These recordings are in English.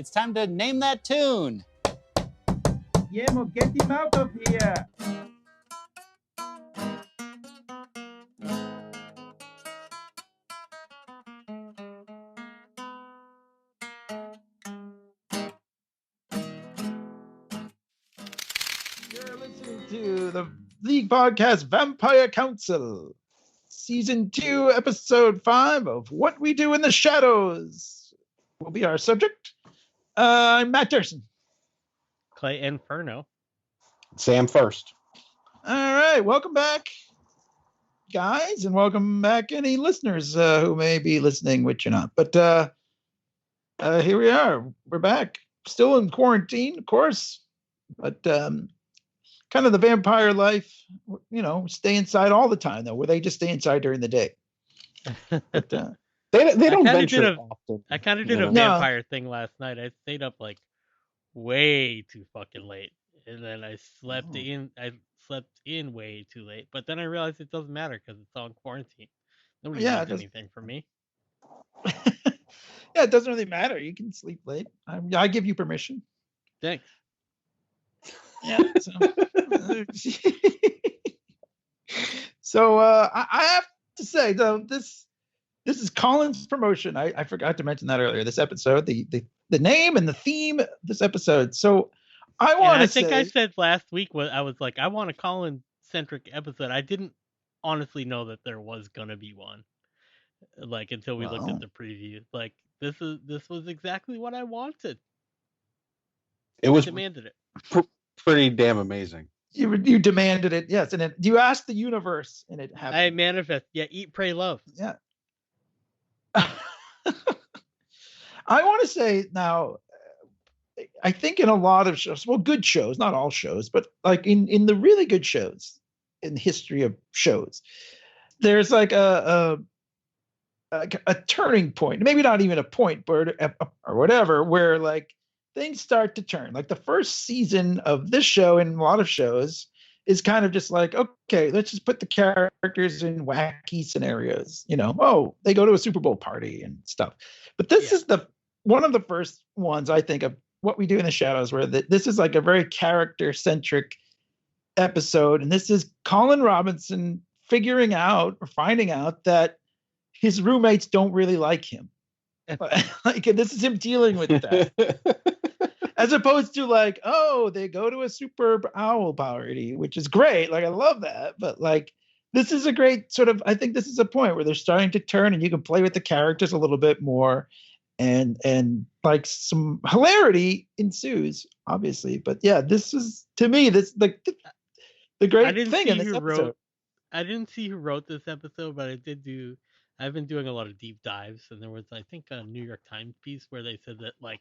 it's time to name that tune. Guillermo, get him out of here. You're listening to the League Podcast Vampire Council, Season 2, Episode 5 of What We Do in the Shadows will be our subject. I'm Matt Dursin. Clay Inferno. Sam Furst. All right, welcome back, guys, and welcome back any listeners who may be listening, which you're not. But here we are. We're back. Still in quarantine, of course, but kind of the vampire life, you know, stay inside all the time, though, where they just stay inside during the day. But They don't venture often. I kind of did a vampire thing last night. I stayed up like way too fucking late, and then I slept in way too late. But then I realized it doesn't matter because it's on quarantine. Nobody does anything for me. Yeah, it doesn't really matter. You can sleep late. I give you permission. Thanks. Yeah. So, I have to say though, this is Colin's promotion. I forgot to mention that earlier. This episode, the name and the theme of this episode. So I want to say, I think I said last week I was like, I want a Colin centric episode. I didn't honestly know that there was gonna be one, like until we looked at the preview. Like this was exactly what I wanted. It was demanded it. Pretty damn amazing. You demanded it, yes, and you asked the universe, and it happened. I manifest. Yeah, eat, pray, love. Yeah. I want to say now, I think in a lot of shows, well, good shows, not all shows, but like in the really good shows in the history of shows, there's like a turning point, maybe not even a point, but or whatever, where like things start to turn. Like the first season of this show and a lot of shows is kind of just like, okay, let's just put the characters in wacky scenarios. You know, oh, they go to a Super Bowl party and stuff. But this is one of the first ones, I think, of What We Do in the Shadows, where this is like a very character-centric episode. And this is Colin Robinson finding out that his roommates don't really like him. Like, and this is him dealing with that. As opposed to like, oh, they go to a super owl party, which is great. Like, I love that. But like, this is a great sort of, I think this is a point where they're starting to turn and you can play with the characters a little bit more. And like some hilarity ensues, obviously. But yeah, this is, to me, this like the great thing in this episode. I didn't see who wrote this episode, but I've been doing a lot of deep dives, and there was, I think, a New York Times piece where they said that like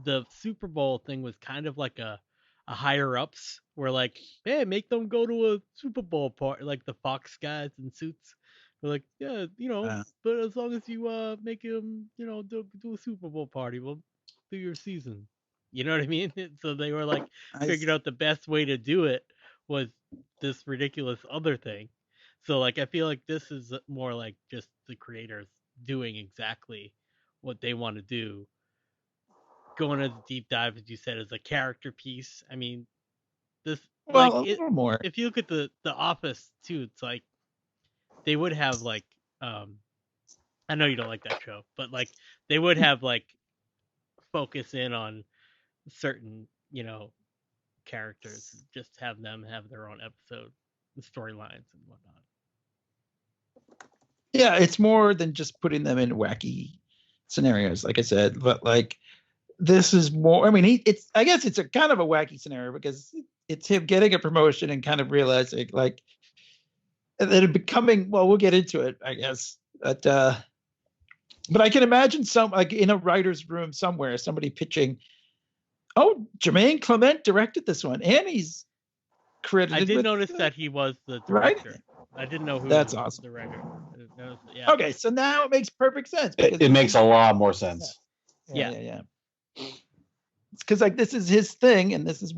the Super Bowl thing was kind of like a higher ups where like, hey, make them go to a Super Bowl party, like the Fox guys in suits. They're like, yeah, you know, but as long as you make him, you know, do a Super Bowl party, we'll do your season. You know what I mean? So they were like, figured out the best way to do it was this ridiculous other thing. So like, I feel like this is more like just the creators doing exactly what they want to do. Going into the deep dive, as you said, as a character piece. I mean, this a little more. If you look at the Office too, it's like they would have like I know you don't like that show, but like they would have like focus in on certain, you know, characters, just have them have their own episode, storylines and whatnot. Yeah, it's more than just putting them in wacky scenarios, like I said, but like this is more, I mean, I guess it's a kind of a wacky scenario because it's him getting a promotion and kind of realizing like that it becoming, well, we'll get into it, I guess. But I can imagine some, like in a writer's room somewhere, somebody pitching, oh, Jermaine Clement directed this one, and he's credited. I did notice that he was the director. Right? I didn't know who That's was awesome. the director. Yeah. Okay, so now it makes perfect sense. It makes a lot more sense. Yeah. It's because like this is his thing, and this is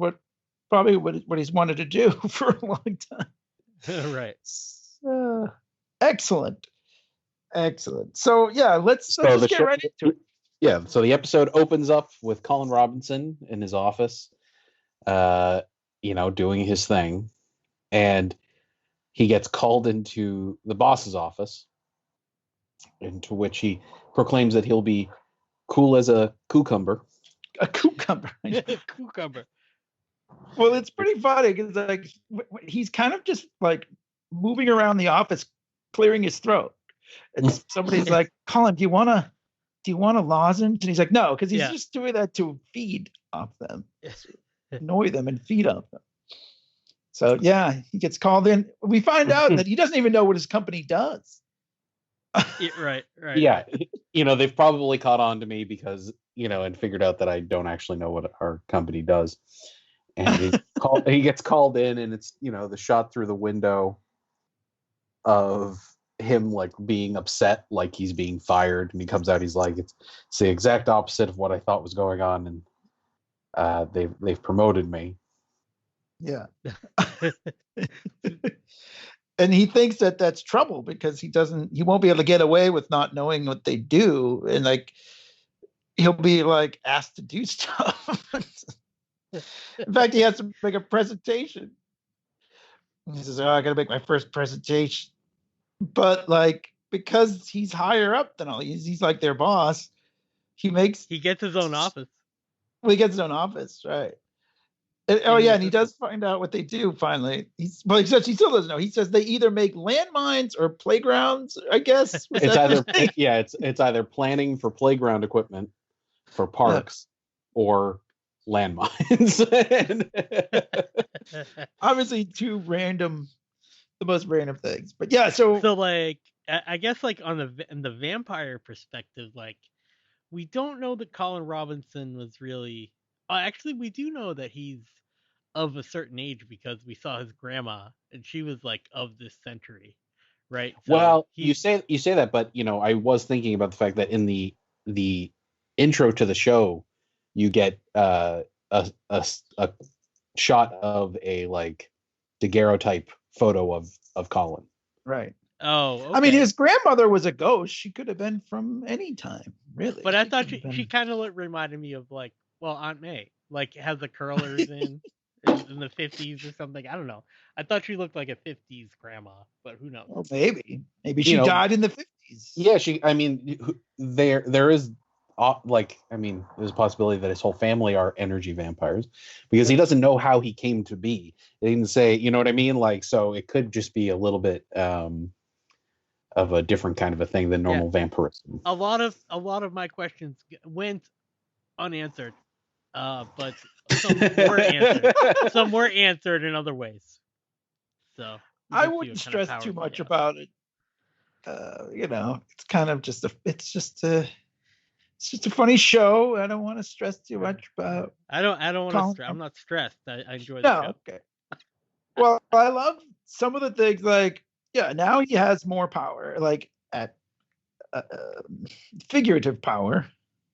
probably what he's wanted to do for a long time. Right. Excellent. So yeah, let's just get right into it. Yeah, so the episode opens up with Colin Robinson in his office, doing his thing, and he gets called into the boss's office, into which he proclaims that he'll be cool as a cucumber. A cucumber. Cucumber. Well, it's pretty funny because like he's kind of just like moving around the office, clearing his throat, and somebody's like, "Colin, do you want a lozenge?" And he's like, "No," because he's just doing that to feed off them, annoy them, and feed off them. So yeah, he gets called in. We find out that he doesn't even know what his company does. Right. Yeah, they've probably caught on to me because and figured out that I don't actually know what our company does. And he gets called in, and it's the shot through the window of him like being upset, like he's being fired, and he comes out. He's like, it's the exact opposite of what I thought was going on, and they've promoted me. Yeah. And he thinks that that's trouble because he won't be able to get away with not knowing what they do, and like he'll be like asked to do stuff. In fact, he has to make a presentation. He says, "Oh, I got to make my first presentation," but like because he's higher up than all, he's like their boss. He gets his own office. Well, he gets his own office, right? And he does find out what they do finally. He still doesn't know. He says they either make landmines or playgrounds, I guess. It's either planning for playground equipment for parks or landmines. Obviously the most random things. But yeah, so like I guess like in the vampire perspective, like we don't know that Colin Robinson was really actually we do know that he's of a certain age because we saw his grandma and she was like of this century, right? So well, you say that, but I was thinking about the fact that in the intro to the show, you get a shot of a like daguerreotype photo of Colin. Right. Oh, okay. I mean, his grandmother was a ghost. She could have been from any time, really. But I thought she kind of reminded me of like, Aunt May, like has the curlers in the 50s or something. I don't know. I thought she looked like a 50s grandma, but who knows? Well, maybe she died in the 50s. Yeah, there is there's a possibility that his whole family are energy vampires because he doesn't know how he came to be. They didn't say, you know what I mean? Like, so it could just be a little bit of a different kind of a thing than normal vampirism. A lot of my questions went unanswered, but some were answered in other ways. So I wouldn't stress too much about it. It's kind of just it's just a funny show. I don't want to stress too much about. I don't want to stress. I'm not stressed. I enjoy the show. Okay. Well, I love some of the things like now he has more power, like at figurative power.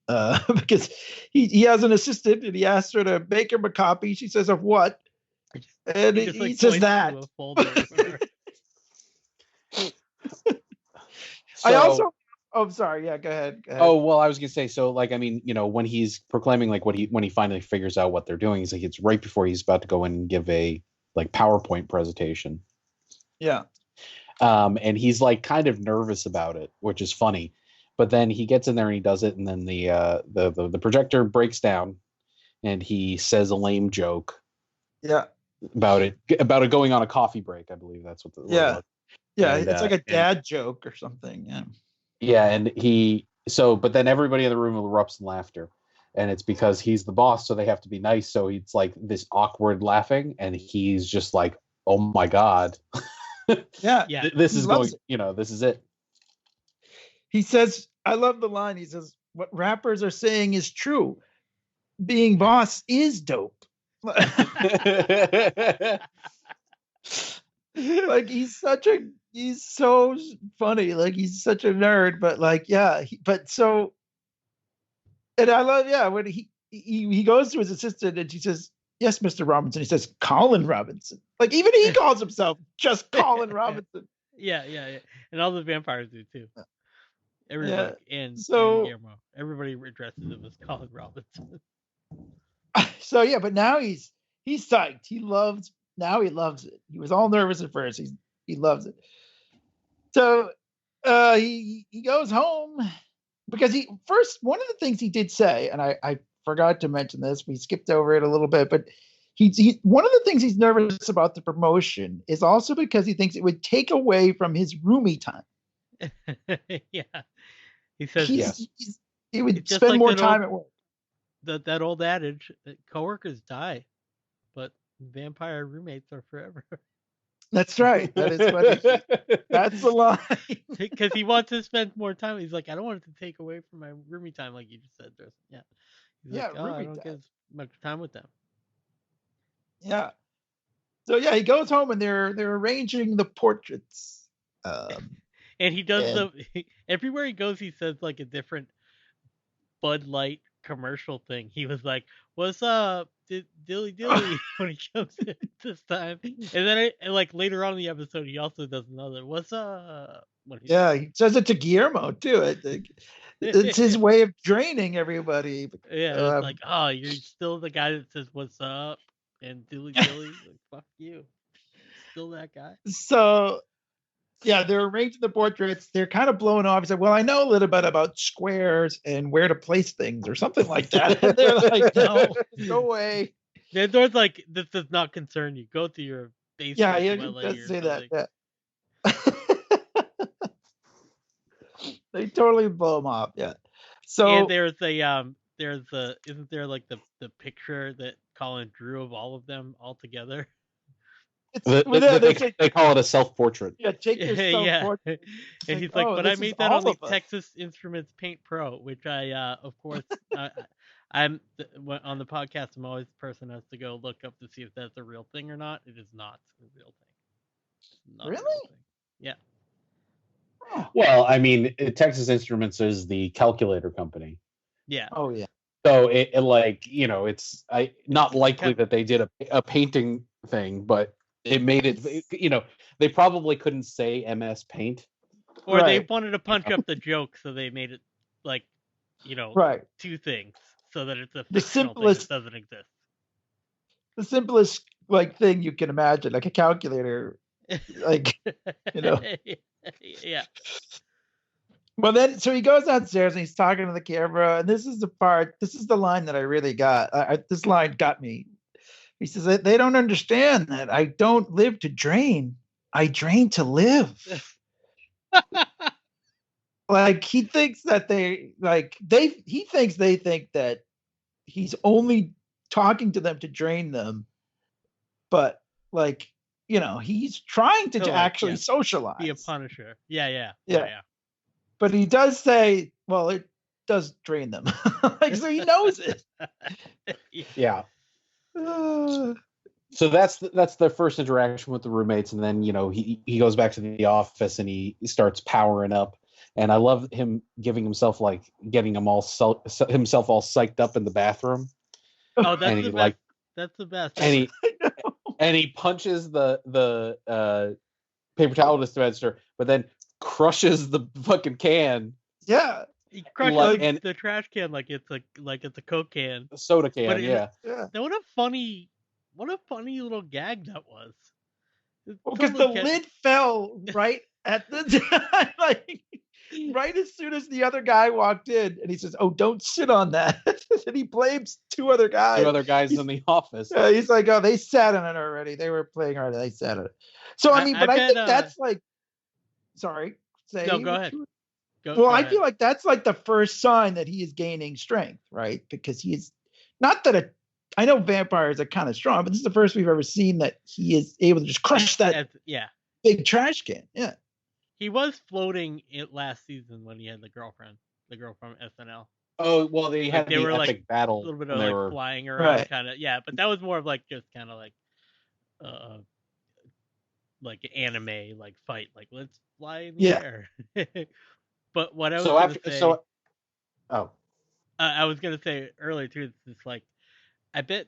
Because he has an assistant and he asks her to make him a copy. She says, "Of what?" And he says that. I'm sorry. Yeah, go ahead. Oh, well, I was gonna say, so like, I mean, when he's proclaiming like when he finally figures out what they're doing, he's like, it's right before he's about to go in and give a like PowerPoint presentation. Yeah. And he's like kind of nervous about it, which is funny. But then he gets in there and he does it, and then the projector breaks down, and he says a lame joke. Yeah. About it going on a coffee break, I believe that's what the yeah. It's like a dad joke or something. Yeah. Yeah, and but then everybody in the room erupts in laughter, and it's because he's the boss, so they have to be nice. So it's like this awkward laughing, and he's just like, "Oh my god." Yeah. This is going. This is it. He says, I love the line. He says, "What rappers are saying is true. Being boss is dope." Like he's so funny. Like he's such a nerd, but like, and I love, when he goes to his assistant and she says, "Yes, Mr. Robinson." He says, "Colin Robinson." Like even he calls himself just Colin Robinson. Yeah. And all the vampires do too. Everybody and So- Guillermo. Everybody addresses him as Colin Robinson. So yeah, but now he's psyched. He loves it. He was all nervous at first. He loves it. So he goes home because one of the things he did say, and I forgot to mention this, we skipped over it a little bit, but he one of the things he's nervous about the promotion is also because he thinks it would take away from his roomie time. Yeah. He says he would It's just spend like more that time old- at work. that old adage that coworkers die, but vampire roommates are forever. That's right. That is what that's the line. Because he wants to spend more time. He's like, I don't want it to take away from my roomie time, like you just said, Dursin. Yeah. He's Yeah, like, I roomie don't time. get as much time with them. Yeah. So yeah, he goes home and they're arranging the portraits. And he does And- everywhere he goes, he says like a different Bud Light commercial thing. He was like, "What's up, dilly dilly?" when he comes in this time, and then like later on in the episode, he also does another "What's up?" when he Yeah, he says it to Guillermo too. It's his way of draining everybody. Yeah, it's like, oh, you're still the guy that says "What's up?" and dilly dilly. Like, fuck you, still that guy. So yeah, they're arranging the portraits. They're kind of blown off. He's like, well, I know a little bit about squares and where to place things or something like that. And they're like, no way. Then Thor's like, this does not concern you. Go to your basement. Yeah, he dwelling does or say that. something." Yeah. They totally blow him off. Yeah. So And there's isn't there like the picture that Colin drew of all of them all together? it's, They call it a self-portrait. yeah, take your Yeah. self-portrait. And he's like, like, oh, but I this is made that all on the of us. Texas Instruments Paint Pro, which I, of course, on the podcast, I'm always the person who has to go look up to see if that's a real thing or not. It is not a real thing. Not a real Really? thing. Yeah. Oh, Well, I mean, Texas Instruments is the calculator company. Yeah. oh yeah. So it like, it's not likely kind- that they did a painting thing, but it made it, they probably couldn't say MS Paint. Or they Right. wanted to punch up the joke, so they made it like, Right. two things, so that it's a The fictional simplest- thing that doesn't exist. The simplest thing you can imagine, like a calculator. Like, Yeah. well, then so he goes downstairs and he's talking to the camera, and this is the line that I really got. This line got me. He says that they don't understand that I don't live to drain. I drain to live. Like he thinks that he thinks they think that he's only talking to them to drain them, but he's trying to To, actually yeah, socialize. Be a punisher. Yeah. But he does say, well, it does drain them. So he knows it. Yeah. Uh, So that's the first interaction with the roommates, and then he goes back to the office and he starts powering up, and I love him getting himself all psyched up in the bathroom. Oh, And that's he, the best. like- That's the best. and he punches the paper towel dispenser, but then crushes the fucking can, yeah. He crushes Like- the trash can like it's a Coke can. soda can. But Yeah. Now, what a funny little gag that was. Because the lid fell right at the time, right as soon as the other guy walked in, and he says, "Oh, don't sit on that." And he blames two other guys. Two other guys in the office. He's like, "Oh, they sat on it already. They were playing hard. They sat on it." So I mean, but I think that's like, sorry, say No, go ahead. Well, I feel like that's like the first sign that he is gaining strength, right? Because he is not that I know vampires are kind of strong, but this is the first we've ever seen that he is able to just crush that big trash can. Yeah. He was floating it last season when he had the girl from SNL. Oh well, they had They the were epic like battle. a little bit when of they like were flying around, Right. kind of. Yeah, but that was more of like just kind of like anime fight, like let's fly in the Yeah. air. But what I was so gonna after say, so. Oh. I was gonna say earlier too. It's like I bet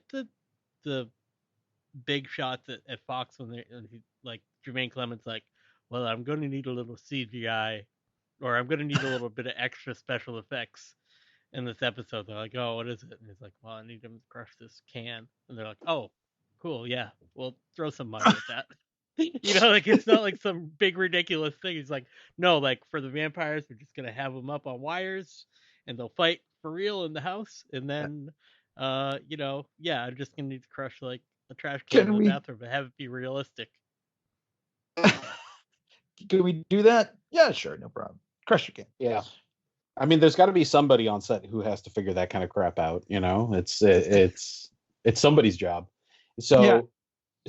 the big shots at Fox when he like Jermaine Clement's like, well, I'm going to need a little CGI or I'm gonna need a little bit of extra special effects in this episode. They're like, oh, what is it? And he's like, well, I need him to crush this can. And they're like, oh, cool, yeah, we'll throw some money at that. Like it's not like some big ridiculous thing. He's like, no, like for the vampires, we're just gonna have them up on wires and they'll fight for real in the house. And then, yeah, I'm just gonna need to crush like a trash can in the bathroom, but have it be realistic. Can we do that? Yeah, sure, no problem. Crush your can. Yeah. I mean, there's got to be somebody on set who has to figure that kind of crap out. It's somebody's job. So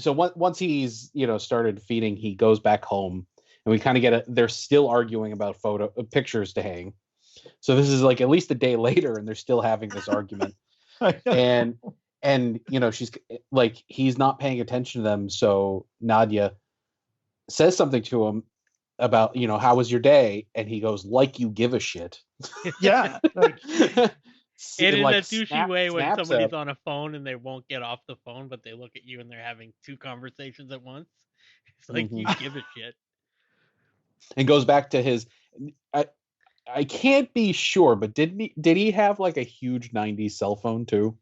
once he's started feeding, he goes back home, and we kind of get they're still arguing about pictures to hang. So this is like at least a day later, and they're still having this argument. and she's like, he's not paying attention to them. So Nadia says something to him about, how was your day? And he goes, like you give a shit. Yeah. And in a douchey way when somebody's on a phone and they won't get off the phone, but they look at you and they're having two conversations at once. It's like, you give a shit. And goes back to his, I can't be sure, but did he have like a huge 90s cell phone too?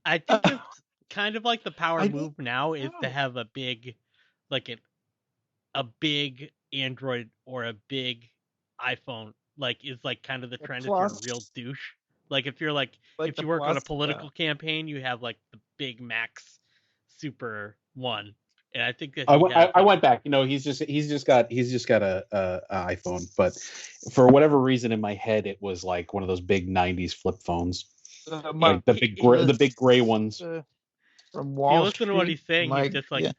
I think it's kind of like the power move now is to have a big, like a big Android or a big iPhone, like is like kind of the trend if you're a real douche. Like if you're like if you work on a political campaign, you have like the big Max Super one. And I think that I went back. He's just got a iPhone, but for whatever reason in my head it was like one of those big 90s flip phones, like the big gray ones. From Wall Street. Listen to what he's saying. He's just like,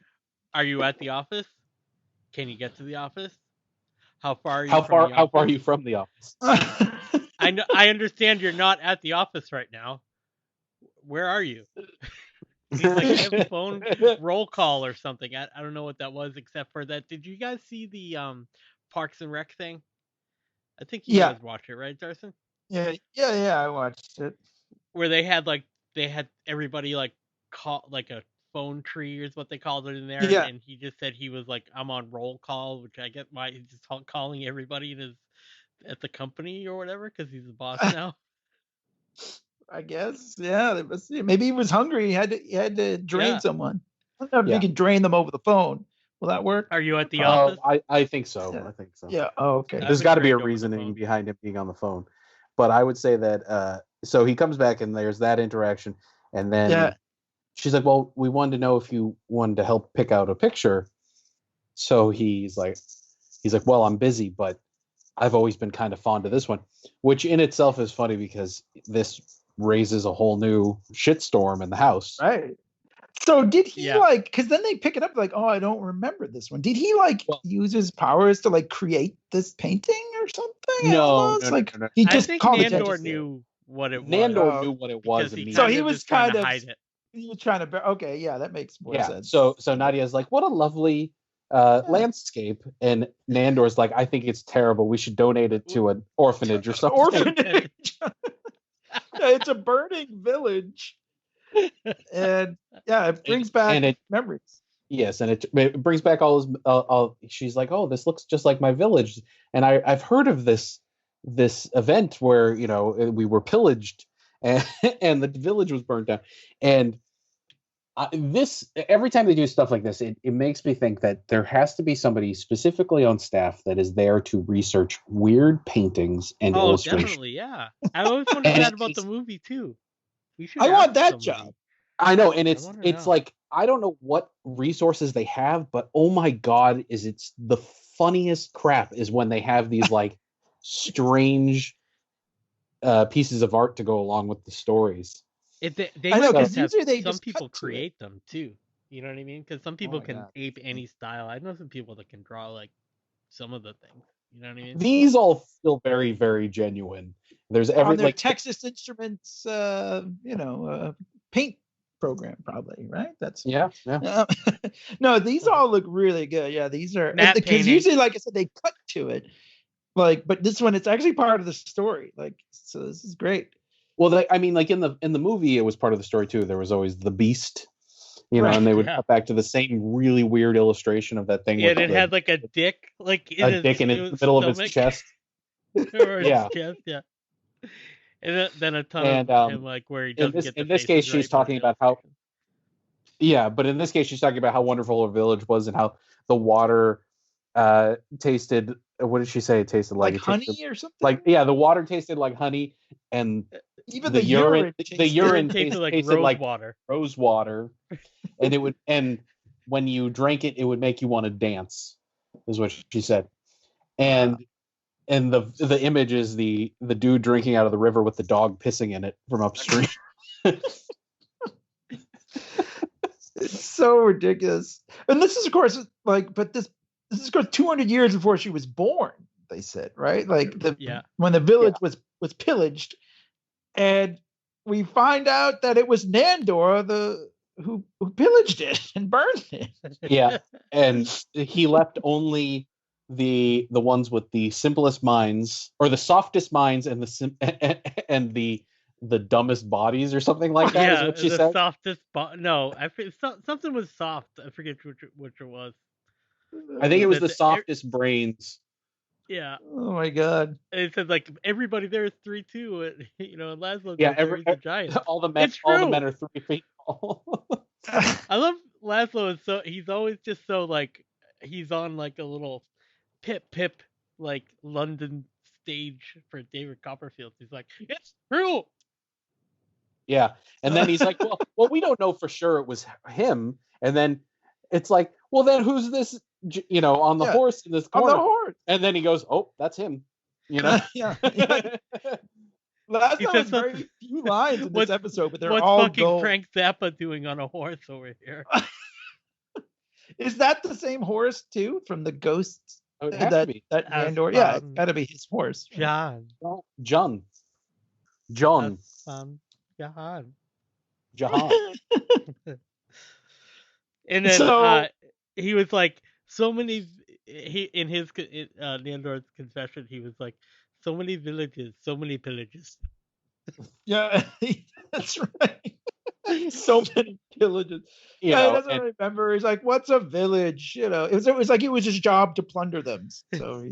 "Are you at the office? Can you get to the office? How far are you? How far are you from the office? I know. I understand you're not at the office right now. Where are you?" He's like, I have a phone roll call or something. I don't know what that was, except for that. Did you guys see the Parks and Rec thing? I think you guys watched it, right, Dursin? Yeah, I watched it. Where they had everybody like call like a phone tree is what they called it in there, and he just said he was like, I'm on roll call, which I get why he's just calling everybody at the company or whatever because he's the boss now. I guess, yeah. Maybe he was hungry. He had to drain someone. I don't know if you can drain them over the phone. Will that work? Are you at the office? I think so. Yeah. I think so. Yeah. Oh, okay. There's got to be a reasoning behind him being on the phone, but I would say that. So he comes back and there's that interaction, and then she's like, "Well, we wanted to know if you wanted to help pick out a picture." So he's like, "Well, I'm busy, but I've always been kind of fond of this one," which in itself is funny because this raises a whole new shitstorm in the house. Right. So did he because then they pick it up like, oh, I don't remember this one. Did he use his powers to create this painting or something? No. He just called Nandor knew what it was. Nandor knew what it was. So he was kind of hide it. He was trying to. Okay, yeah, that makes more sense. So Nadia's like, what a lovely landscape, and Nandor's like, I think it's terrible. We should donate it to an orphanage or something. Orphanage. It's a burning village, and it brings back memories. Yes, and it brings back all his. She's like, oh, this looks just like my village, and I've heard of this event where we were pillaged, and the village was burned down, and every time they do stuff like this, it makes me think that there has to be somebody specifically on staff that is there to research weird paintings and illustrations. Definitely, yeah. I always wondered that about the movie too. I want that job. I know, and it's like, I don't know what resources they have, but oh my god, it's the funniest crap is when they have these strange pieces of art to go along with the stories. Some people create them too. You know what I mean? Because some people can ape any style. I know some people that can draw some of the things. You know what I mean? These all feel very, very genuine. There's their Texas Instruments, paint program probably, right? That's no, these all look really good. Yeah, these are because usually, like I said, they cut to it. But this one, it's actually part of the story. So this is great. Well, in the movie, it was part of the story too. There was always the beast, and they would cut back to the same really weird illustration of that thing. Yeah, it had a dick, in the middle of its chest. Or his Yeah. chest, yeah. And then a ton And of him like where he doesn't get the in this faces case, right she's for talking about how illustration. but in this case, she's talking about how wonderful her village was and how the water tasted. What did she say? It tasted like Like it tasted honey or something. like the water tasted like honey, and Even the urine Urine tasted like tasted rose like water. rose water, and when you drank it, it would make you want to dance, is what she said. And the image is the dude drinking out of the river with the dog pissing in it from upstream. It's so ridiculous. And this is, of course, like, but this is, of course, 200 years before she was born. They said, right? Like when the village was pillaged, and we find out that it was Nandor who pillaged it and burned it. Yeah, and he left only the ones with the simplest minds, or the softest minds, and the dumbest bodies, or something like that. Is what she the said. softest no, something was soft. I forget which it was. I think it was That the softest brains. Yeah. Oh my god. And it said like everybody there is 3'2", and Laszlo Yeah, he's a giant. all the men are 3 feet tall. I love Laszlo. He's always just so like he's on like a little pip like London stage for David Copperfield. He's like, it's true. Yeah, and then he's like, well, we don't know for sure it was him. And then it's like, well, then who's this? On the horse in this corner. On the horse. And then he goes, oh, that's him. Yeah. Last He time says was very few lines in this episode, but they're what's all fucking gold. Frank Zappa doing on a horse over here? Is that the same horse too from the Ghosts? Oh, it has to be. That Nandor? Yeah, it's got to be his horse. John. John. Jahan. And then he was like, so many. In his Nandor's confession, he was like, so many villages, so many pillages. Yeah, that's right. So many villages. He doesn't remember. He's like, "What's a village?" It was like it was his job to plunder them. So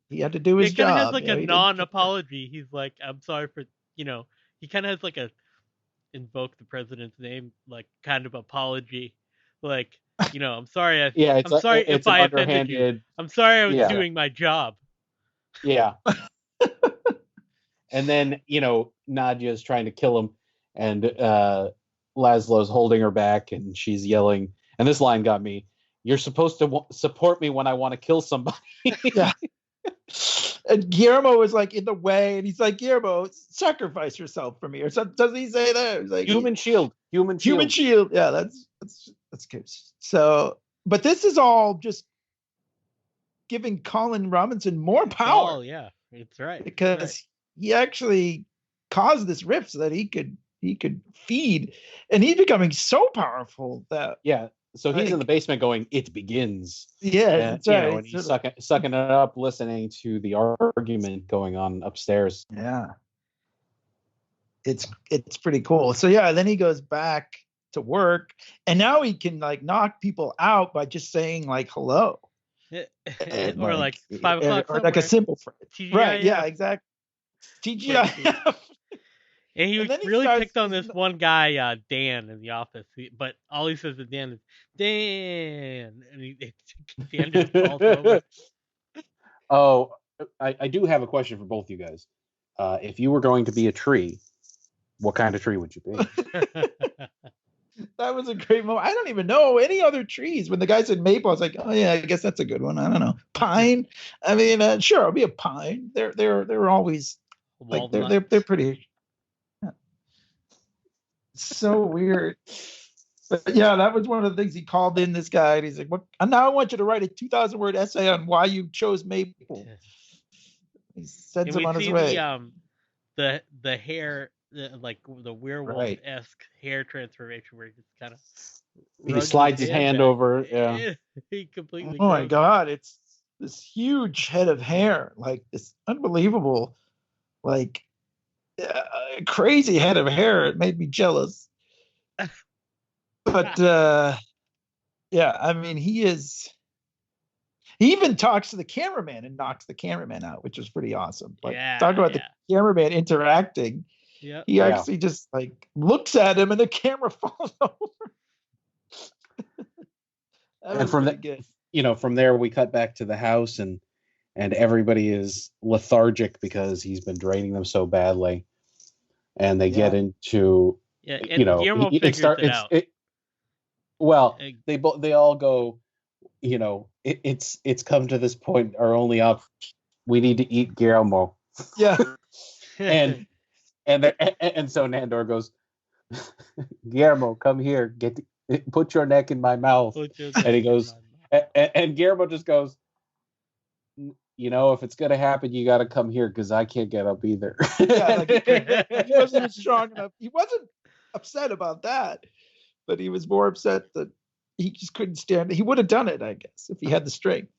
he had to do his job. He kind of has like a non-apology. He's like, "I'm sorry for He kind of has like a invoke the president's name, like kind of apology, like I'm sorry. I'm sorry if I offended you. I'm sorry I was doing my job. Yeah. And then Nadia's trying to kill him, and Laszlo's holding her back, and she's yelling. And this line got me: "You're supposed to support me when I want to kill somebody." Yeah. And Guillermo was like in the way, and he's like, "Guillermo, sacrifice yourself for me," or something. Doesn't he say that? He's like, Human shield. Yeah, that's good. So, but this is all just giving Colin Robinson more power. Oh yeah, it's right. Because he actually caused this rift so that he could feed, and he's becoming so powerful that So he's in the basement going, "It begins." Yeah, that's right. And he's sucking it up, listening to the argument going on upstairs. Yeah, it's pretty cool. So yeah, then he goes back to work, and now he can like knock people out by just saying like hello, or like 5 o'clock, or like a simple phrase. Right? Yeah, exactly. TGIF. And he really picked on this one guy, Dan, in the office. But all he says to Dan is, Dan. And Dan just falls over. Oh, I do have a question for both you guys. If you were going to be a tree, what kind of tree would you be? That was a great moment. I don't even know any other trees. When the guy said maple, I was like, oh yeah, I guess that's a good one. I don't know. Pine. I mean, sure, I'll be a pine. They're always like they're pretty. So weird. But yeah, that was one of the things. He called in this guy, and he's like, "What? And now I want you to write a 2,000-word essay on why you chose maple." He sends him on his way. The hair, like the werewolf-esque hair transformation, where he just kind of he slides his hand over. Yeah, he completely. Oh my god! It's this huge head of hair, like this unbelievable, like. Crazy head of hair. It made me jealous. But yeah, I mean, he He even talks to the cameraman and knocks the cameraman out, which is pretty awesome. Like, Yeah, talk about yeah. the cameraman interacting. Yep. He actually just like looks at him and the camera falls over. And from from there we cut back to the house, and everybody is lethargic because he's been draining them so badly, and they get into Guillermo figures it out. They all go, it's come to this point, our only option, we need to eat Guillermo. Yeah. and so Nandor goes, Guillermo, come here, put your neck in my mouth. And he goes, and Guillermo just goes, if it's gonna happen, you got to come here because I can't get up either. Yeah, he wasn't strong enough. He wasn't upset about that, but he was more upset that he just couldn't stand it. He would have done it, I guess, if he had the strength.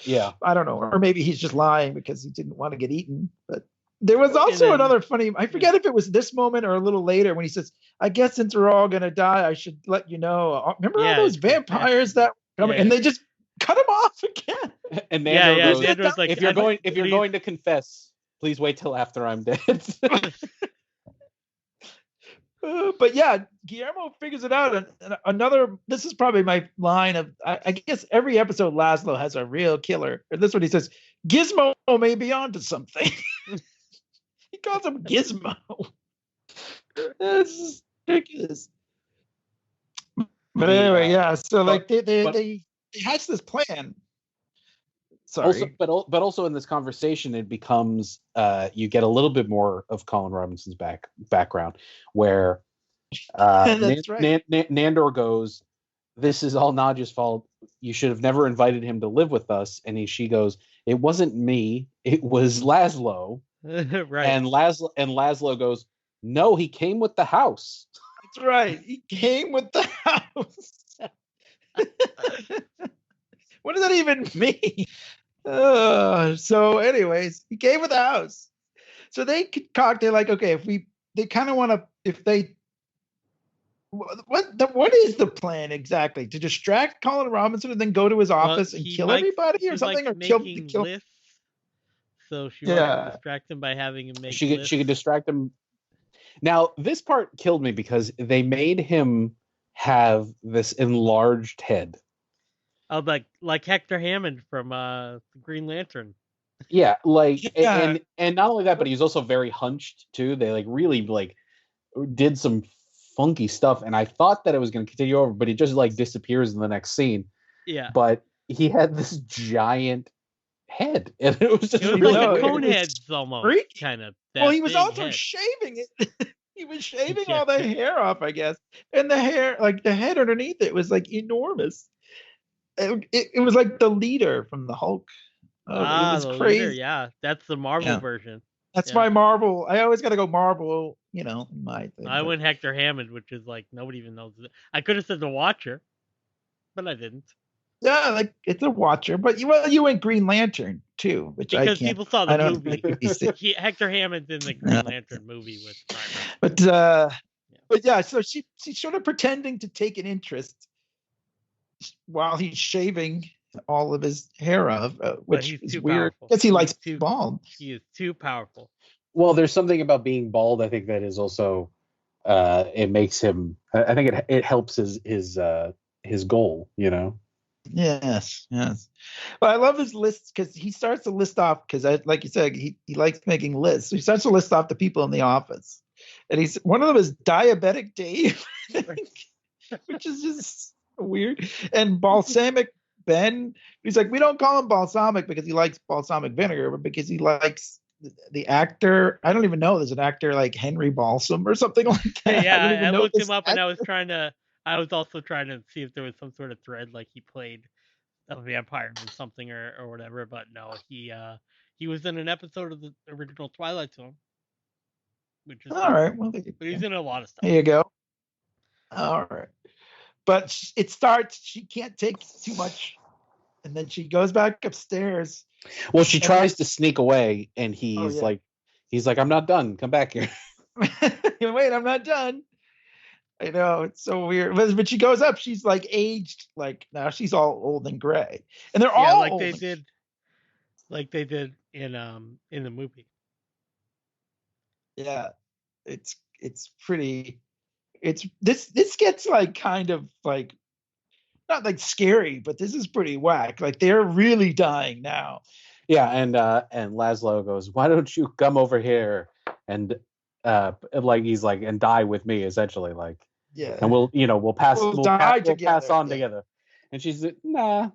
Yeah, I don't know, or maybe he's just lying because he didn't want to get eaten. But there was also another funny. I forget if it was this moment or a little later when he says, "I guess since we're all gonna die, I should let you know." Remember all those vampires that were coming, and they just cut him off again. And Nandor goes, Nandor's like, if you're going to confess, please wait till after I'm dead. But yeah, Guillermo figures it out. And this is probably my line of, I guess every episode Laszlo has a real killer. And this one he says, Gizmo may be onto something. He calls him Gizmo. This is ridiculous. But anyway, so they hatch this plan. Sorry. Also, but also in this conversation, it becomes you get a little bit more of Colin Robinson's background, where That's right. Nandor goes, "This is all Nadja's fault. You should have never invited him to live with us." And she goes, "It wasn't me. It was Laszlo." Right. And Laszlo goes, "No, he came with the house." That's right. He came with the house. What does that even mean? So anyways, he came with the house. So they concoct, they're like, okay, they kind of want to, what is the plan exactly? To distract Colin Robinson and then go to his office and kill everybody or something? Or kill lists, so she wants to distract him by having him make she could distract him. Now, this part killed me because they made him have this enlarged head. Oh, like Hector Hammond from Green Lantern. Yeah, and not only that, but he's also very hunched too. They really did some funky stuff, and I thought that it was going to continue over, but it just disappears in the next scene. Yeah. But he had this giant head, and it was just like a cone heads almost, kind of. Well, he was also shaving it. He was shaving all the hair off, I guess, and the hair, the head underneath it, was enormous. It was like the leader from the Hulk. It was crazy. Leader, yeah, that's the Marvel version. That's my Marvel. I always got to go Marvel, in my thing. I went Hector Hammond, which is nobody even knows. I could have said the Watcher, but I didn't. Yeah, it's a Watcher, but you went Green Lantern too, which because people saw the movie. Hector Hammond's in the Green Lantern movie with Primer. But yeah, so she's sort of pretending to take an interest while he's shaving all of his hair off, which is weird. I guess he likes bald. He is too powerful. Well, there's something about being bald. I think that is also it makes him. I think it helps his goal. Yes. But I love his lists because he starts to list off because, like you said, he likes making lists. So he starts to list off the people in the office, and one of them is Diabetic Dave, which is just weird. And Balsamic Ben, he's like, we don't call him balsamic because he likes balsamic vinegar, but because he likes the actor. I don't even know. There's an actor like Henry Balsam or something like that. Yeah, I looked him up and I was also trying to see if there was some sort of thread, like he played a vampire in something or whatever. But no, he was in an episode of the original Twilight Zone, which is all right. Well, but he's in a lot of stuff. There you go. All right. But it starts, she can't take too much. And then she goes back upstairs. Well, she tries to sneak away, and he's like, I'm not done. Come back here. Wait, I'm not done. I know, it's so weird. But she goes up, she's like aged, like now she's all old and gray. And they're Yeah, all like old. they did in the movie. Yeah. It's pretty it's this gets like kind of like not like scary, but this is pretty whack. Like they're really dying now. Yeah, and Laszlo goes, "Why don't you come over here and like he's like and die with me essentially like, Yeah. and we'll pass We'll die we'll pass together, on yeah. together." And she's like, "Nah."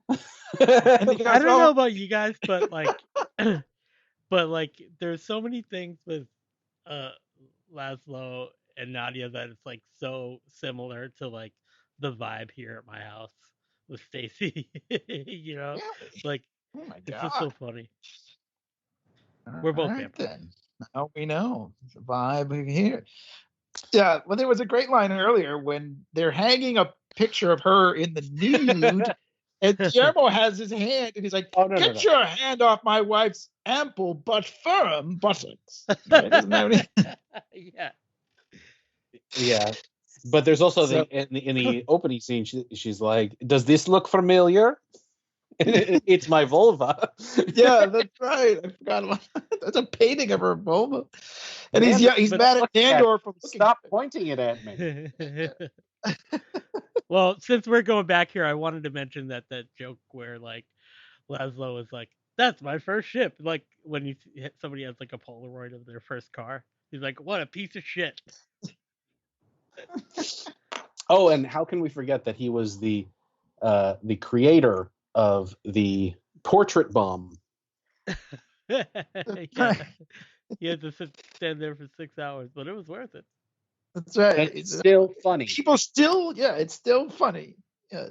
And he goes, I don't know well, about you guys, but like, but like, there's so many things with Laszlo and Nadia that it's like so similar to like the vibe here at my house with Stacy. really? Like Oh my it's just so god. funny. All We're both right vampires. then. Now we know the vibe here. Yeah, well, there was a great line earlier when they're hanging a picture of her in the nude, and Guillermo has his hand, and he's like, Oh no, no, "Get no. your hand off my wife's ample but firm buttocks." Right? Isn't that what he- Yeah. Yeah. But there's also So- in the opening scene, she's like, "Does this look familiar?" It's my vulva. Yeah, that's right. I forgot about that. That's a painting of her vulva, and he's But mad at looking at Nandor for looking. Stop pointing it at me. Well, since we're going back here, I wanted to mention that joke where like Laszlo is like, "That's my first ship." Like when somebody has like a Polaroid of their first car, he's like, "What a piece of shit." Oh, and how can we forget that he was the creator of the portrait bomb? Yeah. Right. He had to stand there for 6 hours, but it was worth it. That's right. It's still funny. People still, yeah, it's still funny. Yeah,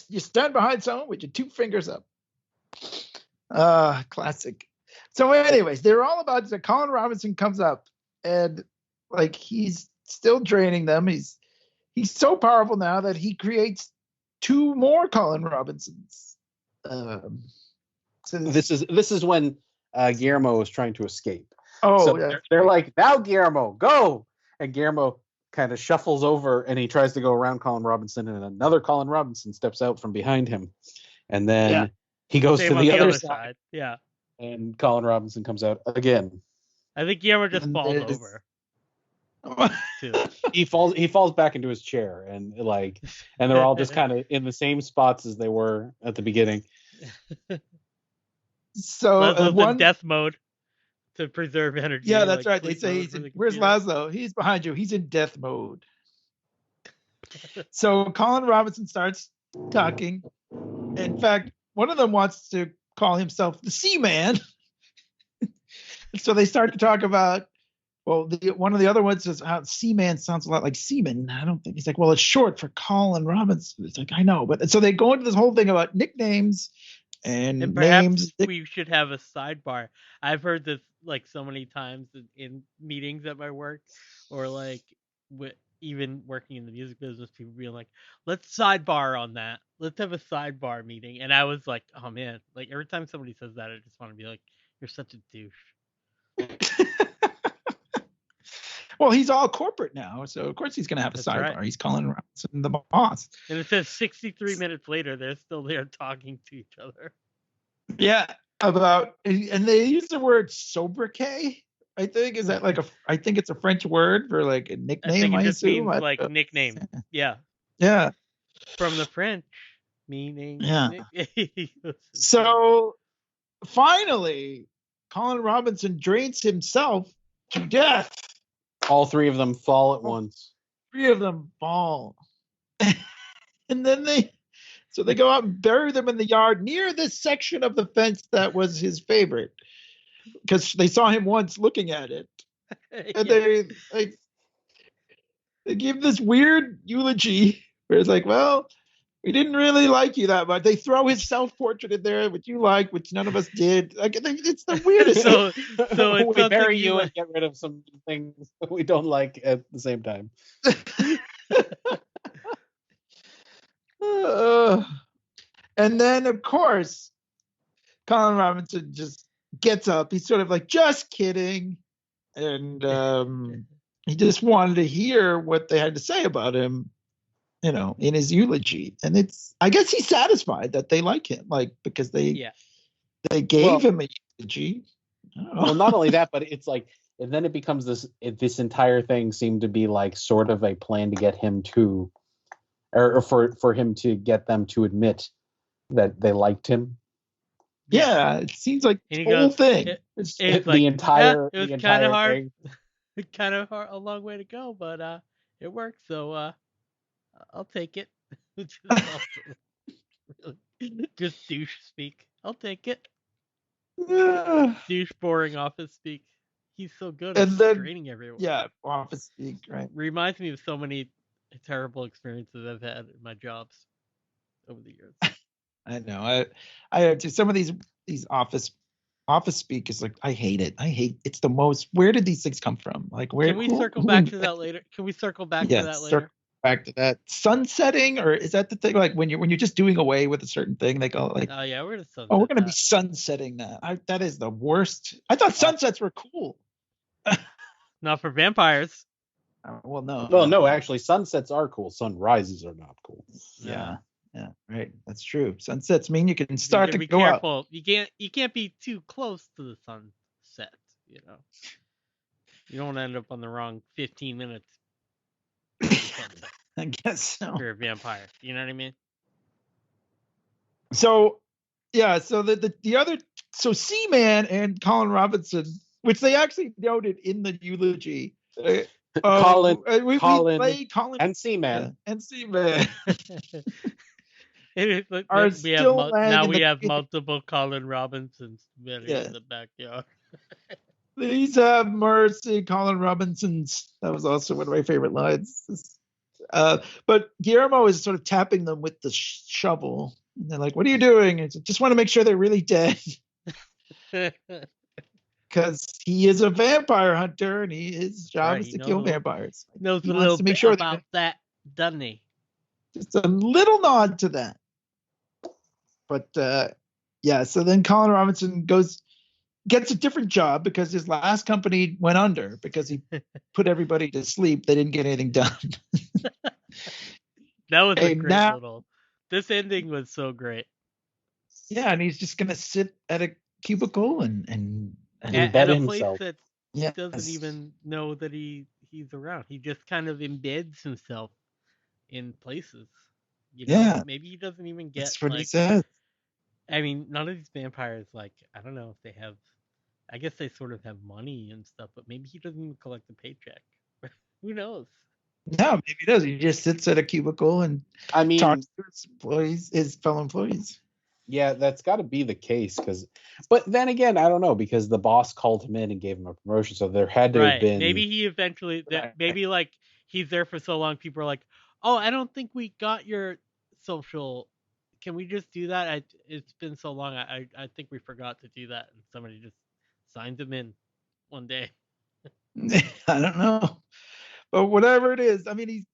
you stand behind someone with your two fingers up. Classic. So, anyways, they're all about. So Colin Robinson comes up, and like he's still draining them. He's so powerful now that he creates two more Colin Robinsons. So This is when Guillermo is trying to escape. oh, So yeah. they're like, "Now, Guillermo, go!" And Guillermo kind of shuffles over and he tries to go around Colin Robinson, and another Colin Robinson steps out from behind him, and then Yeah. he goes Same to on the the other other side, side. Yeah. and Colin Robinson comes out again. I think Guillermo just And falls there's- over too. He falls back into his chair, and they're all just kind of in the same spots as they were at the beginning. So Laszlo's one in death mode to preserve energy. Yeah, that's like right. They sleep say mode he's for in, the where's computer. Laszlo? He's behind you. He's in death mode. So Colin Robinson starts talking. In fact, one of them wants to call himself the Seaman. So they start to talk about, well, one of the other ones says, Seaman sounds a lot like seaman. I don't think, he's like, well, it's short for Colin Robinson. It's like, I know. But so they go into this whole thing about nicknames and perhaps names. we should have a sidebar. I've heard this like so many times in meetings at my work, or like even working in the music business, people being like, "Let's sidebar on that. Let's have a sidebar meeting." And I was like, "Oh man!" Like every time somebody says that, I just want to be like, "You're such a douche." Well, he's all corporate now, so of course he's going to have a That's sidebar. right. He's Colin Robinson, the boss. And it says 63 minutes later, they're still there talking to each other. Yeah, about, and they use the word sobriquet. I think is that like I think it's a French word for like a I nickname. think it I just assume. means like nickname. Yeah, Yeah. from the French, meaning. Yeah. nick- So finally, Colin Robinson drains himself to death. All three of them fall at once. Three of them fall, and then they go out and bury them in the yard near this section of the fence that was his favorite, because they saw him once looking at it, and Yeah. they give this weird eulogy where it's like, well, we didn't really like you that much. They throw his self-portrait in there, which you like, which none of us did. Like, it's the weirdest. so it's We bury something you like, and get rid of some things that we don't like at the same time. And then, of course, Colin Robinson just gets up. He's sort of like, just kidding. And he just wanted to hear what they had to say about him, in his eulogy. And I guess he's satisfied that they like him, like, because they gave him a eulogy. Well, not only that, but it's like, and then it becomes this entire thing seemed to be like sort of a plan to get him to, or for him to get them to admit that they liked him. Yeah, it seems like the whole thing. It's the like, entire, it was the kind entire of hard. thing. Kind of hard, a long way to go, but it worked. So I'll take it. Which is also really just douche speak. I'll take it. Douche boring office speak. He's so good at training everyone. Yeah, office speak, right? Reminds me of so many terrible experiences I've had in my jobs over the years. I know. I do some of these office speak is like, I hate it. It's the most. Where did these things come from? Like, where? Can we circle back to that later? Can we circle back to that later? Circle back to that. Sunsetting, or is that the thing? Like when you're just doing away with a certain thing, they go like, oh yeah, we're gonna sunset. Oh, we're gonna be sunsetting that. That is the worst. I thought sunsets were cool. Not for vampires. Well, no. Well, no, actually, sunsets are cool. Sunrises are not cool. Yeah, right. That's true. Sunsets mean you can start to be go careful. out. You can't be too close to the sunset. You don't want to end up on the wrong 15 minutes. I guess so. For a vampire, you know what I mean? So, yeah. So the other, so Seaman and Colin Robinson, which they actually noted in the eulogy. Colin and Seaman. And Seaman. We have multiple Colin Robinsons in the backyard. Please have mercy, Colin Robinson's. That was also one of my favorite lines. But Guillermo is sort of tapping them with the shovel. And they're like, what are you doing? And just want to make sure they're really dead. Because he is a vampire hunter and his job is to kill vampires. Knows a little bit about that, doesn't he? Just a little nod to that. But so then Colin Robinson gets a different job because his last company went under because he put everybody to sleep. They didn't get anything done. That was a great little. This ending was so great. Yeah, and he's just gonna sit at a cubicle and at a place that he doesn't even know that he's around. He just kind of embeds himself in places. Maybe he doesn't even get. That's what he says. I mean, none of these vampires, like, I don't know if they have. I guess they sort of have money and stuff, but maybe he doesn't even collect a paycheck. Who knows? No, maybe he does. He just sits at a cubicle and talks to his fellow employees. Yeah, that's got to be the case. But then again, I don't know, because the boss called him in and gave him a promotion, so there had to have been. Maybe he eventually. Maybe like he's there for so long, people are like, "Oh, I don't think we got your social. Can we just do that? It's been so long. I think we forgot to do that." And somebody just signs him in one day. I don't know, but whatever it is, I mean,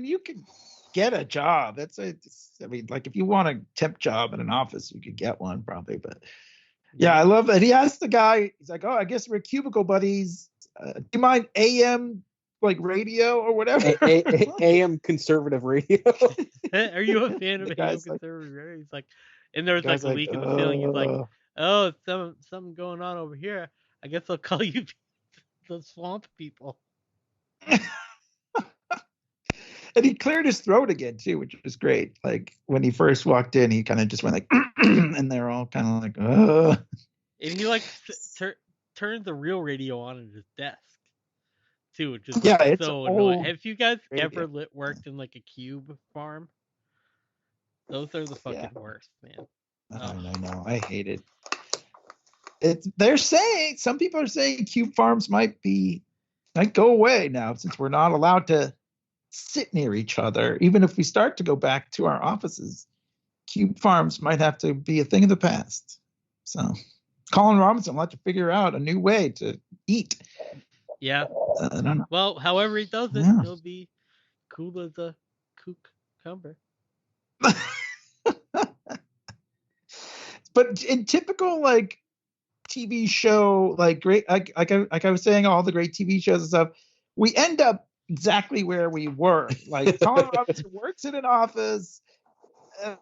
you can get a job. Like if you want a temp job in an office, you could get one probably. But yeah, I love that. He asked the guy, he's like, "Oh, I guess we're cubicle buddies. Do you mind AM like radio or whatever?" AM conservative radio. Are you a fan of AM conservative radio? He's like, and there was like a leak in the ceiling. He's like, "Oh, something going on over here. I guess I'll call you the swamp people." And he cleared his throat again too, which was great. Like when he first walked in, he kind of just went like, and they're all kind of like, ugh. And he like turned the real radio on at his desk too, which is it's so annoying. Have you guys ever worked in like a cube farm? Those are the fucking worst, man. I know. I hate it. They're saying, some people are saying cube farms might go away now since we're not allowed to sit near each other. Even if we start to go back to our offices, cube farms might have to be a thing of the past. So Colin Robinson will have to figure out a new way to eat. Yeah. I don't know. Well, however he does it, he'll be cool as a cucumber. But in typical like TV show, like great, like I was saying, all the great TV shows and stuff, we end up exactly where we were. Like Colin Robinson works in an office.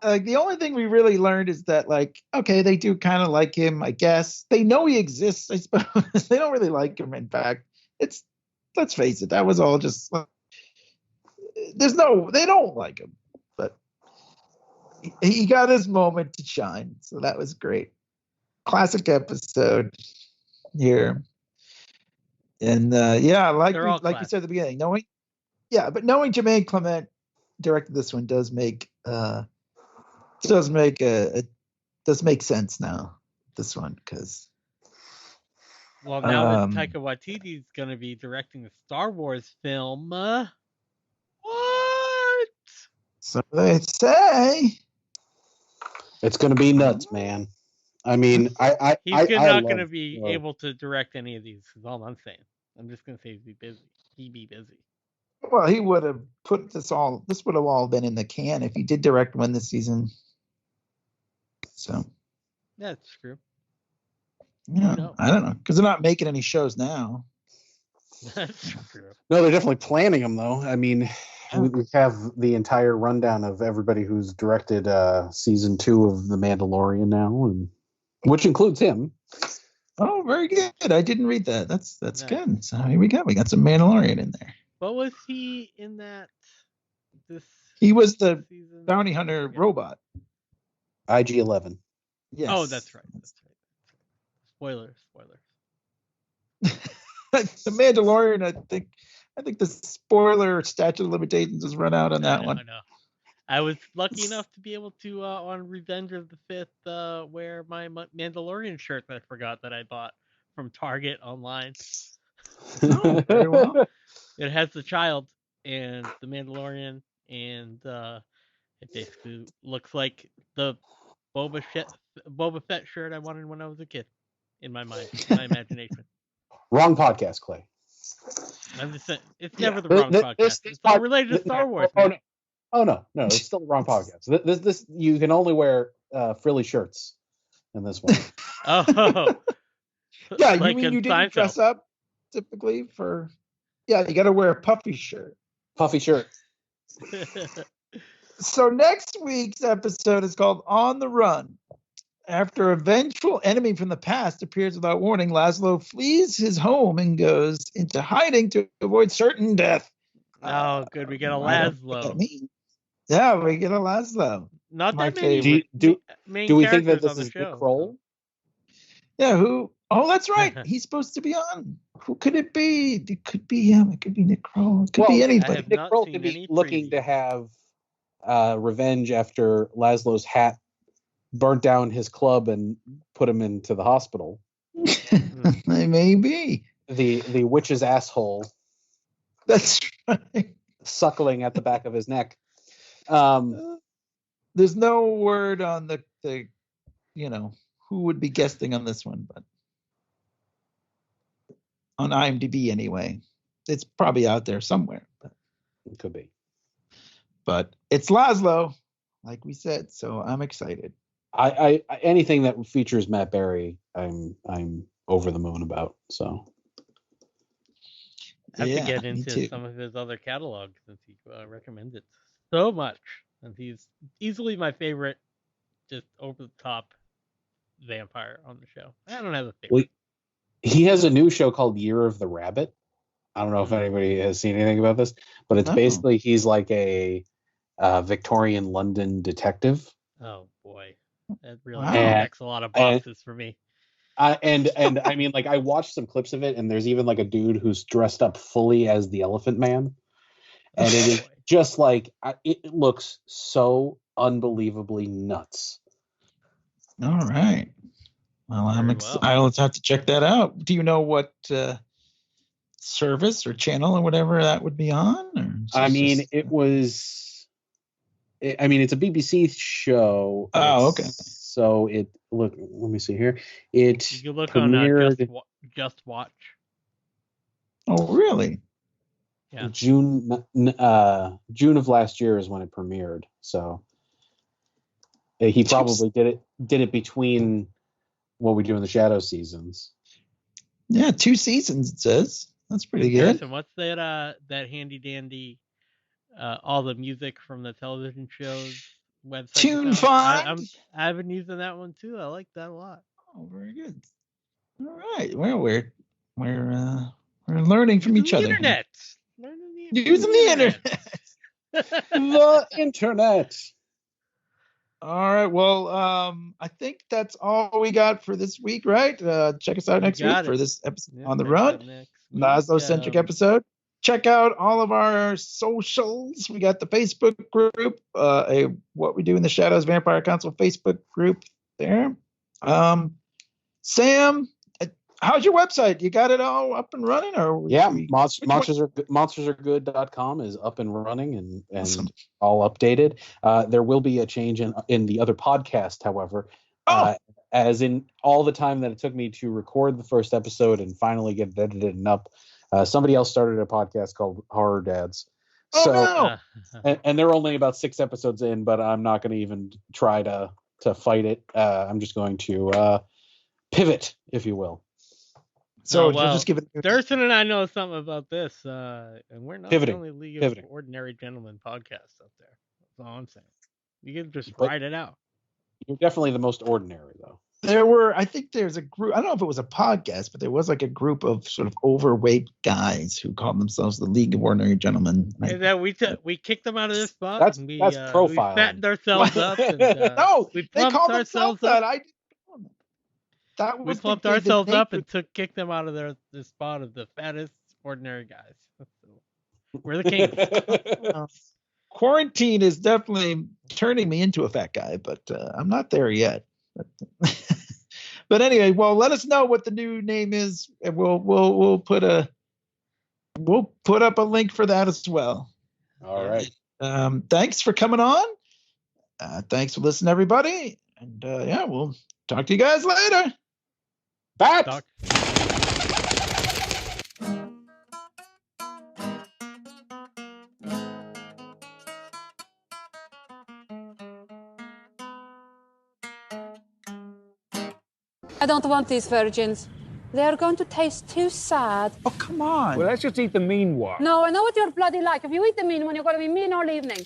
Like the only thing we really learned is that, like, okay, they do kind of like him, I guess. They know he exists, I suppose. They don't really like him. In fact, let's face it, that was all just. They don't like him, but he got his moment to shine, so that was great. Classic episode here, and like we said at the beginning, knowing Jermaine Clement directed this one does make sense now. This one, because now that Taika Waititi's going to be directing the Star Wars film, what? So they say it's going to be nuts, man. I mean, he's not going to be able to direct any of these. Is all I'm saying. I'm just going to say he'd be busy. Well, he would have put this would have all been in the can if he did direct one this season. So that's true. Yeah, I don't know, because they're not making any shows now. That's true. No, they're definitely planning them, though. I mean, we have the entire rundown of everybody who's directed season 2 of The Mandalorian now, and which includes him. Oh, very good. I didn't read that. That's nice. Good. So here we go. We got some Mandalorian in there. What was he in that? He was the bounty hunter robot. IG-11. Yes. Oh, that's right. Spoilers. The Mandalorian, I think the spoiler statute of limitations has run out on that one. I know. I was lucky enough to be able to, on Revenge of the Fifth, wear my Mandalorian shirt that I forgot that I bought from Target online. Oh, very well. It has the child and the Mandalorian, and it basically looks like the Boba Fett shirt I wanted when I was a kid, in my mind, in my imagination. Wrong podcast, Clay. I'm just saying, it's never the wrong podcast. It's all related to Star Wars. No, it's still the wrong podcast. This you can only wear frilly shirts in this one. Oh, yeah, like you didn't dress up typically for. Yeah, you got to wear a puffy shirt. Puffy shirt. So next week's episode is called On the Run. After a vengeful enemy from the past appears without warning, Laszlo flees his home and goes into hiding to avoid certain death. Oh, good. We get a Laszlo. Yeah, we get a Laszlo. Not that many. Do we think that this is Nick Kroll? Yeah, who? Oh, that's right. He's supposed to be on. Who could it be? It could be him. It could be Nick Kroll. It could be anybody. Nick Kroll could be looking to have revenge after Laszlo's hat burnt down his club and put him into the hospital. Maybe. The witch's asshole. That's right. Suckling at the back of his neck. There's no word on the who would be guesting on this one, but on IMDb anyway. It's probably out there somewhere. But it could be. But it's Laszlo, like we said, so I'm excited. I anything that features Matt Berry, I'm over the moon about. So I have to get into some of his other catalog since he recommends it so much, and he's easily my favorite, just over the top vampire on the show. I don't have a favorite. Well, he has a new show called Year of the Rabbit. I don't know if anybody has seen anything about this, but it's basically he's like a Victorian London detective. Oh boy, that really checks a lot of boxes for me. And I mean, like, I watched some clips of it, and there's even like a dude who's dressed up fully as the Elephant Man, and it is just like it looks so unbelievably nuts. All right. Well, I'll have to check that out. Do you know what service or channel or whatever that would be on? Or I mean, it's a BBC show. Oh, okay. So let me see here. It you look premiered on Just Watch. Oh, really? Yeah. June of last year is when it premiered. So he probably did it between What We Do in the Shadow seasons. Yeah, 2 seasons it says. That's pretty good. Dursin, what's that handy dandy all the music from the television shows website? Tune Find. I've been using that one too. I like that a lot. Oh, very good. All right. Well, we're learning from each other. Internet. Using the internet. The internet. All right. Well, I think that's all we got for this week, right? Check us out next week for this episode on the road. Laszlo-centric episode. Check out all of our socials. We got the Facebook group, a What We Do in the Shadows Vampire Council Facebook group there. Sam, how's your website? You got it all up and running, or monstersaregood.com is up and running and awesome. All updated. There will be a change in the other podcast, however. As in all the time that it took me to record the first episode and finally get it edited and up, somebody else started a podcast called Horror Dads. And they're only about 6 episodes in, but I'm not going to even try to fight it. I'm just going to pivot, if you will. So just give it. Dursin and I know something about this, and we're not the only League of Ordinary Gentlemen podcast up there. That's all I'm saying. You can just write it out. You're definitely the most ordinary, though. I think there's a group, I don't know if it was a podcast, but there was like a group of sort of overweight guys who called themselves the League of Ordinary Gentlemen. And then we kicked them out of this spot. That's We profiling. fattened ourselves up. And, no, we they called ourselves themselves up. that. We plumped ourselves up and kicked them out of the spot of the fattest ordinary guys. We're the kings. Quarantine is definitely turning me into a fat guy, but I'm not there yet. But anyway, well, let us know what the new name is, and we'll put up a link for that as well. All right. Thanks for coming on. Thanks for listening, everybody, and we'll talk to you guys later. Bye. I don't want these virgins. They are going to taste too sad. Oh, come on. Well, let's just eat the mean one. No, I know what you're bloody like. If you eat the mean one, you're going to be mean all evening.